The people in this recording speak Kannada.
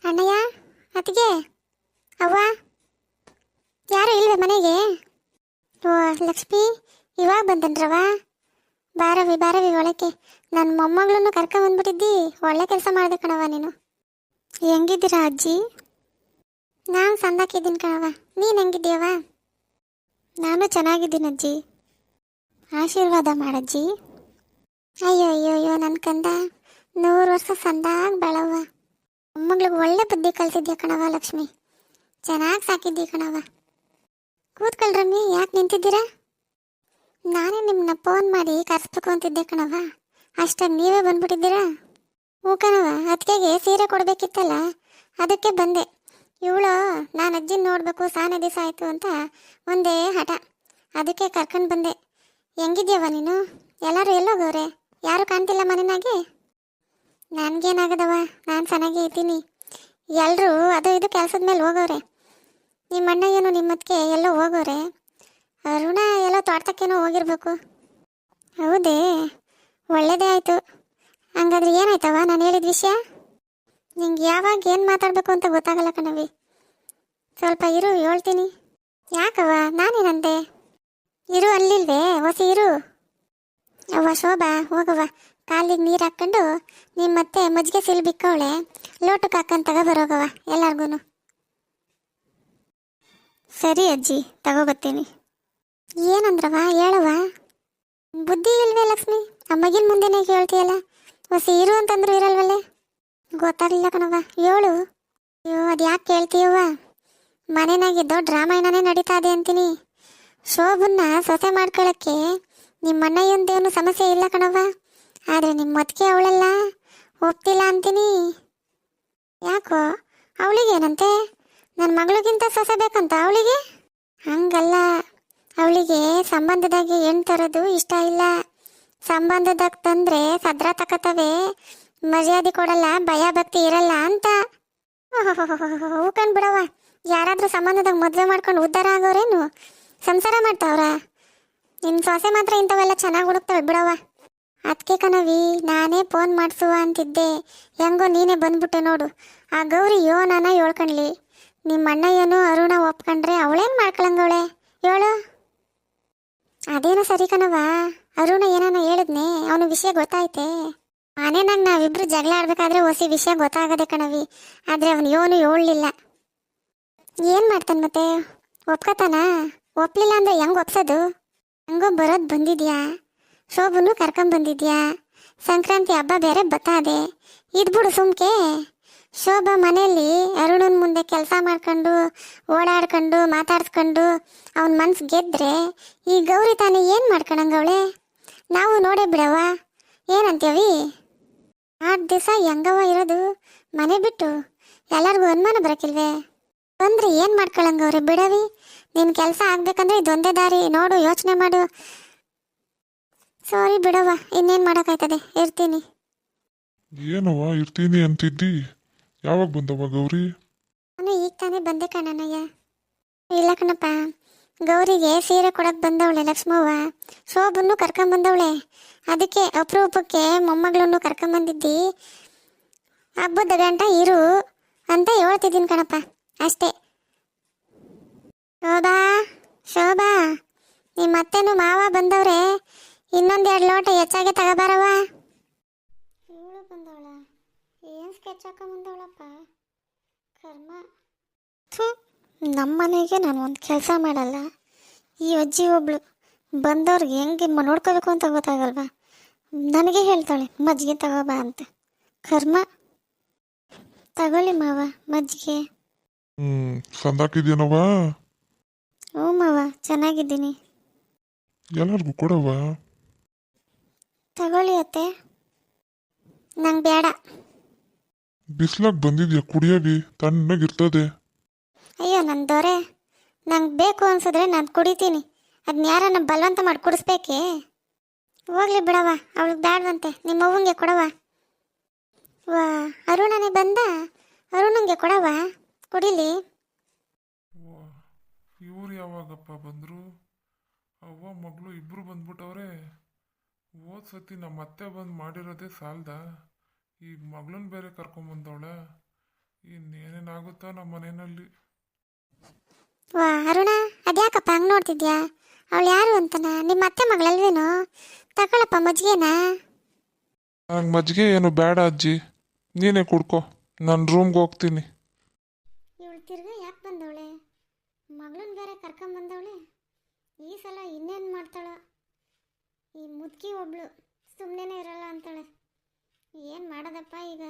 ಅಣ್ಣಯ್ಯ, ಅತ್ತಿಗೆ, ಅವ್ವ, ಯಾರು ಇಲ್ವೇ ಮನೆಗೆ? ಓ ಲಕ್ಷ್ಮಿ, ಇವಾಗ ಬಂದನ್ರವ. ಬಾರವಿ ಬಾರವಿ ಒಳಕ್ಕೆ. ನನ್ನ ಮೊಮ್ಮಗಳನ್ನು ಕರ್ಕೊಂಬಂದ್ಬಿಟ್ಟಿದ್ದಿ. ಒಳ್ಳೆ ಕೆಲಸ ಮಾಡಿದೆ ಕಣವ ನೀನು. ಹೆಂಗಿದ್ದೀರಾ ಅಜ್ಜಿ? ನಾನು ಸಂದಾಕಿದ್ದೀನಿ ಕಣವ. ನೀನು ಹೆಂಗಿದ್ದೀಯವ? ನಾನು ಚೆನ್ನಾಗಿದ್ದೀನಿ ಅಜ್ಜಿ. ಆಶೀರ್ವಾದ ಮಾಡಜ್ಜಿ. ಅಯ್ಯೋ ಅಯ್ಯೋ ಅಯ್ಯೋ ನನ್ನ ಕಂದ, 100 ವರ್ಷ ಸಂದಾಗ ಬೆಳವ್ವ. ಮೊಮ್ಮಗಳಿಗೆ ಒಳ್ಳೆ ಬುದ್ಧಿ ಕಲಿಸಿದ್ಯಾ ಕಣವ ಲಕ್ಷ್ಮಿ. ಚೆನ್ನಾಗಿ ಸಾಕಿದ್ದಿ ಕಣವ. ಕೂತ್ಕೊಳ್ರಮ್ಮಿ, ಯಾಕೆ ನಿಂತಿದ್ದೀರಾ? ನಾನೇ ನಿಮ್ಮನ್ನ ಫೋನ್ ಮಾಡಿ ಕರೆಸ್ಬೇಕು ಅಂತಿದ್ದೆ ಕಣವ. ಅಷ್ಟಾಗಿ ನೀವೇ ಬಂದ್ಬಿಟ್ಟಿದ್ದೀರಾ? ಹ್ಞೂ ಕಣವ, ಅದಕ್ಕೆ ಸೀರೆ ಕೊಡಬೇಕಿತ್ತಲ್ಲ, ಅದಕ್ಕೆ ಬಂದೆ. ಇವಳು ನಾನು ಅಜ್ಜಿನ ನೋಡಬೇಕು, ಸಾನೆ ದಿವಸ ಆಯಿತು ಅಂತ ಒಂದೇ ಹಠ. ಅದಕ್ಕೆ ಕರ್ಕೊಂಡು ಬಂದೆ. ಹೆಂಗಿದ್ಯವ ನೀನು? ಎಲ್ಲರೂ ಎಲ್ಲೋಗವ್ರೆ? ಯಾರು ಕಾಣ್ತಿಲ್ಲ ಮನೆಯಾಗೆ? ನನಗೇನಾಗದವ, ನಾನು ಚೆನ್ನಾಗೇ ಇದ್ದೀನಿ. ಎಲ್ಲರೂ ಅದು ಇದು ಕೆಲಸದ ಮೇಲೆ ಹೋಗೋರೆ. ನಿಮ್ಮ ಅಣ್ಣ ಏನು ನಿಮ್ಮದಕ್ಕೆ ಎಲ್ಲೋ ಹೋಗೋರೆ. ಅರುಣ ಎಲ್ಲೋ ತೋಟಕ್ಕೇನೋ ಹೋಗಿರ್ಬೇಕು. ಹೌದೇ? ಒಳ್ಳೇದೇ ಆಯಿತು. ಹಂಗಾದ್ರೆ ಏನಾಯ್ತವ ನಾನು ಹೇಳಿದ ವಿಷಯ? ನಿಂಗೆ ಯಾವಾಗ ಏನು ಮಾತಾಡಬೇಕು ಅಂತ ಗೊತ್ತಾಗಲ್ಲ ಕಣವಿ. ಸ್ವಲ್ಪ ಇರು, ಹೇಳ್ತೀನಿ. ಯಾಕವ, ನಾನೇನಂತೆ? ಇರು ಅಲ್ಲಿಲ್ವೇ, ಹೊಸಿ ಇರು. ಅವ್ವ ಶೋಭಾ, ಹೋಗವ್ವ, ಕಾಲಿಗೆ ನೀರು ಹಾಕ್ಕೊಂಡು ನಿಮ್ಮತ್ತೆ ಮಜ್ಜಿಗೆ ಸಿಲ್ಬಿಕ್ಕವಳೆ, ಲೋಟಕ್ಕೆ ಹಾಕೊಂಡು ತಗೋಬರೋಗವ ಎಲ್ಲಾರ್ಗು. ಸರಿ ಅಜ್ಜಿ, ತಗೋಬತ್ತೀನಿ. ಏನಂದ್ರವ, ಹೇಳವ. ಬುದ್ಧಿ ಇಲ್ವೇ ಲಕ್ಷ್ಮಿ? ಅಮ್ಮಗಿನ ಮುಂದೆನೇ ಕೇಳ್ತೀಯಲ್ಲ. ಹೊಸಿ ಇರು ಅಂತಂದ್ರು ಇರಲ್ವಲ್ಲೇ? ಗೊತ್ತಾಗಲಿಲ್ಲ ಕಣವ, ಹೇಳು. ಅಯ್ಯೋ, ಅದು ಯಾಕೆ ಕೇಳ್ತೀಯವ್ವ? ಮನೆಯಾಗೆ ದೊಡ್ಡ ರಾಮಾಯಣನೇ ನಡೀತಾ ಇದೆ ಅಂತೀನಿ. ಶೋಭನ್ನ ಸೊಸೆ ಮಾಡ್ಕೊಳ್ಳೋಕ್ಕೆ ನಿಮ್ಮ ಅಣ್ಣಯ್ಯಂದೇನು ಸಮಸ್ಯೆ ಇಲ್ಲ ಕಣವ್ವ. ಆದರೆ ನಿಮ್ಮ ಮತ್ಕೆ ಅವಳೆಲ್ಲ ಒಪ್ತಿಲ್ಲ ಅಂತೀನಿ. ಯಾಕೋ, ಅವಳಿಗೇನಂತೆ? ನನ್ನ ಮಗಳಿಗಿಂತ ಸೊಸೆ ಬೇಕಂತ ಅವಳಿಗೆ? ಹಂಗಲ್ಲ, ಅವಳಿಗೆ ಸಂಬಂಧದಾಗೆ ಹೆಣ್ಣು ತರೋದು ಇಷ್ಟ ಇಲ್ಲ. ಸಂಬಂಧದಾಗ ತಂದರೆ ಸದ್ರ ತಕತವೆ, ಮರ್ಯಾದೆ ಕೊಡಲ್ಲ, ಭಯ ಭಕ್ತಿ ಇರಲ್ಲ ಅಂತ. ಹೂಕಂಡು ಬಿಡವ, ಯಾರಾದರೂ ಸಂಬಂಧದಾಗ ಮದುವೆ ಮಾಡ್ಕೊಂಡು ಉದ್ಧಾರ ಆಗೋರೇನು? ಸಂಸಾರ ಮಾಡ್ತಾವ್ರ? ನಿನ್ನ ಸೊಸೆ ಮಾತ್ರ ಇಂಥವೆಲ್ಲ ಚೆನ್ನಾಗಿ ಹುಡುಕ್ತಾಳೆ ಬಿಡವ. ಅದಕ್ಕೆ ಕಣವಿ, ನಾನೇ ಫೋನ್ ಮಾಡಿಸುವ ಅಂತಿದ್ದೆ. ಹೆಂಗೋ ನೀನೇ ಬಂದ್ಬಿಟ್ಟೆ ನೋಡು. ಆ ಗೌರಿ ಯೋನಾನ ಹೇಳ್ಕೊಂಡ್ಲಿ. ನಿಮ್ಮ ಅಣ್ಣಯ್ಯನು ಅರುಣ ಒಪ್ಕೊಂಡ್ರೆ ಅವಳೇನು ಮಾಡ್ಕೊಳಂಗವಳೆ ಹೇಳು? ಅದೇನೋ ಸರಿ ಕಣವ. ಅರುಣ ಏನಾನ ಹೇಳಿದ್ನೆ, ಅವನು ವಿಷಯ ಗೊತ್ತಾಯ್ತೆ. ಮನೆನಾಗ ನಾವಿಬ್ರು ಜಗಳ ಆಡ್ಬೇಕಾದ್ರೆ ಹೊಸಿ ವಿಷಯ ಗೊತ್ತಾಗದೆ ಕಣವಿ. ಆದರೆ ಅವನು ಯೋನು ಹೇಳಲಿಲ್ಲ. ಏನು ಮಾಡ್ತಾನೆ ಮತ್ತೆ? ಒಪ್ಕೋತಾನ? ಒಪ್ಲಿಲ್ಲ ಅಂದರೆ ಹೆಂಗೆ ಒಪ್ಸೋದು? ಹೆಂಗೋ ಬರೋದು ಬಂದಿದ್ಯಾ, ಶೋಭನು ಕರ್ಕೊಂಬಂದಿದ್ಯಾ, ಸಂಕ್ರಾಂತಿ ಹಬ್ಬ ಬೇರೆ ಬತ್ತಾದೆ. ಇದ್ಬಿಡು ಸುಮ್ಕೆ. ಶೋಭಾ ಮನೆಯಲ್ಲಿ ಅರುಣನ ಮುಂದೆ ಕೆಲಸ ಮಾಡ್ಕೊಂಡು ಓಡಾಡ್ಕೊಂಡು ಮಾತಾಡ್ಸ್ಕೊಂಡು ಅವನ ಮನ್ಸು ಗೆದ್ರೆ ಈ ಗೌರಿ ತಾನೇ ಏನು ಮಾಡ್ಕೊಳಂಗವಳೆ? ನಾವು ನೋಡೇ ಬಿಡವ, ಏನಂತೀವಿ? 8 ದಿವಸ ಹೆಂಗವ ಇರೋದು ಮನೆ ಬಿಟ್ಟು? ಎಲ್ಲರಿಗೂ ಅನುಮಾನ ಬರೋಕ್ಕಿಲ್ವೇ? ಬಂದ್ರೆ ಏನು ಮಾಡ್ಕೊಳಂಗವ್ರೆ? ಬಿಡವಿ, ನಿನ್ನ ಕೆಲಸ ಆಗ್ಬೇಕಂದ್ರೆ ಇದೊಂದೇ ದಾರಿ ನೋಡು, ಯೋಚನೆ ಮಾಡು. ಸಾರಿ ಬಿಡವ, ಇನ್ನೇನು ಮಾಡೋಕ್ಕಾಯ್ತದೆ, ಇರ್ತೀನಿ. ಏನವ್ವ ಇರ್ತೀನಿ ಅಂತಿದ್ದಿ? ಯಾವಾಗ ಬಂದವ ಗೌರಿ? ನಾನು ಈಗ ತಾನೇ ಬಂದೆ ಕಣನಯ್ಯ. ಇಲ್ಲ ಕಣಪ್ಪ, ಗೌರಿಗೆ ಸೀರೆ ಕೊಡಕ್ಕೆ ಬಂದವಳೆ ಲಕ್ಷ್ಮವ್ವ. ಶೋಭನ್ನು ಕರ್ಕೊಂಬಂದವಳೆ. ಅದಕ್ಕೆ ಅಪರೂಪಕ್ಕೆ ಮೊಮ್ಮಗಳನ್ನು ಕರ್ಕೊಂಬಂದಿದ್ದಿ. ಹಬ್ಬದ ಗಂಟ ಇರು ಅಂತ ಹೇಳ್ತಿದ್ದೀನಿ ಕಣಪ್ಪ, ಅಷ್ಟೇ. ಶೋಭಾ, ಶೋಭಾ, ನಿಮ್ಮ ಅತ್ತೆನೂ ಮಾವ ಬಂದವ್ರೆ. ಇನ್ನೊಂದೆರಡು ಲೋಟ ಹೆಚ್ಚಾಗೆ ತಗೋಬಾರವ. ಇವಳು ಬಂದವಳ? ಏನು ಸ್ಕೆಚ್ ಹಾಕೊಂಬಂದವಳಪ್ಪ, ಕರ್ಮ. ನಮ್ಮ ಮನೆಗೆ ನಾನು ಒಂದು ಕೆಲಸ ಮಾಡಲ್ಲ, ಈ ಅಜ್ಜಿ ಒಬ್ಳು ಬಂದವ್ರಿಗೆ ಹೆಂಗೆ ನೋಡ್ಕೋಬೇಕು ಅಂತ ಗೊತ್ತಾಗಲ್ವಾ? ನನಗೆ ಹೇಳ್ತಾಳೆ ಮಜ್ಜಿಗೆ ತಗೋಬಾ ಅಂತ. ಕರ್ಮ. ತಗೊಳ್ಳಿ ಮಾವ ಮಜ್ಜಿಗೆ. ಸಂದಾಕಿದ್ಯನವ? ಹ್ಞೂ ಮಾವ, ಚೆನ್ನಾಗಿದ್ದೀನಿ. ಎಲ್ಲರಿಗೂ ಕೊಡವ. ತಗೊಳ್ಳಿ ಅತ್ತೆ. ನಂಗೆ ಬೇಡ. ಬಿಸ್ಲಾಗ ಬಂದಿದ್ಯಾ, ಕುಡಿಯವಿ, ತಣ್ಣಗಿರ್ತದೆ. ಅಯ್ಯೋ ನನ್ನ ದೊರೆ, ನಂಗೆ ಬೇಕು ಅನ್ಸಿದ್ರೆ ನಾನು ಕುಡಿತೀನಿ. ಅದನ್ನ ಯಾರನ್ನ ಬಲವಂತ ಮಾಡಿ ಕುಡಿಸ್ಬೇಕೇ? ಹೋಗ್ಲಿ ಬಿಡವ, ಅವಳಿಗೆ ಬ್ಯಾಡ್ವಂತೆ, ನಿಮ್ಮ ಅವ್ವಂಗೆ ಕೊಡವ. ವಾ, ಅರುಣನೇ ಬಂದ, ಅರುಣಂಗೆ ಕೊಡವ, ಕುಡಿಲಿ. ಇವ್ರು ಯಾವಾಗಪ್ಪ ಬಂದರು? ಅವ್ವ ಮಗಳು ಇಬ್ಬರು ಬಂದ್ಬಿಟ್ಟವ್ರೆ. ಹೋದ್ ಸತಿ ನಮ್ಮ ಅತ್ತೆ ಬಂದು ಮಾಡಿರೋದೇ ಸಾಲ್ದ, ಈಗ ಮಗಳನ್ನ ಬೇರೆ ಕರ್ಕೊಂಬಂದವಳೆ. ಇನ್ನೇನೇನಾಗುತ್ತೋ ನಮ್ಮ ಮನೆಯಲ್ಲಿ. ವಾ ಅರುಣ, ಅದ್ಯಾಕಪ್ಪ ಹಂಗೆ ನೋಡ್ತಿದ್ಯಾ? ಅವಳು ಯಾರು ಅಂತನ? ನಿಮ್ಮ ಅತ್ತೆ ಮಗಳಲ್ವೇನೋ? ತಗೊಳಪ್ಪ ಮಜ್ಜಿಗೆನಾ. ನಂಗೆ ಮಜ್ಜಿಗೆ ಏನು ಬೇಡ ಅಜ್ಜಿ, ನೀನೇ ಕುಡ್ಕೊ, ನಾನು ರೂಮ್ಗೆ ಹೋಗ್ತೀನಿ. ಇವಳು ತಿರ್ಗ ಯಾಕೆ ಬಂದವಳೆ? ಮಗಳನ್ನ ಬೇರೆ ಕರ್ಕೊಂಬಂದವಳೆ. ಈ ಸಲ ಇನ್ನೇನು ಮಾಡ್ತಾಳ? ಈ ಮುದುಕಿ ಒಬ್ಳು ಸುಮ್ಮನೆ ಇರಲ್ಲ ಅಂತಾಳೆ. ಏನು ಮಾಡೋದಪ್ಪ ಈಗ?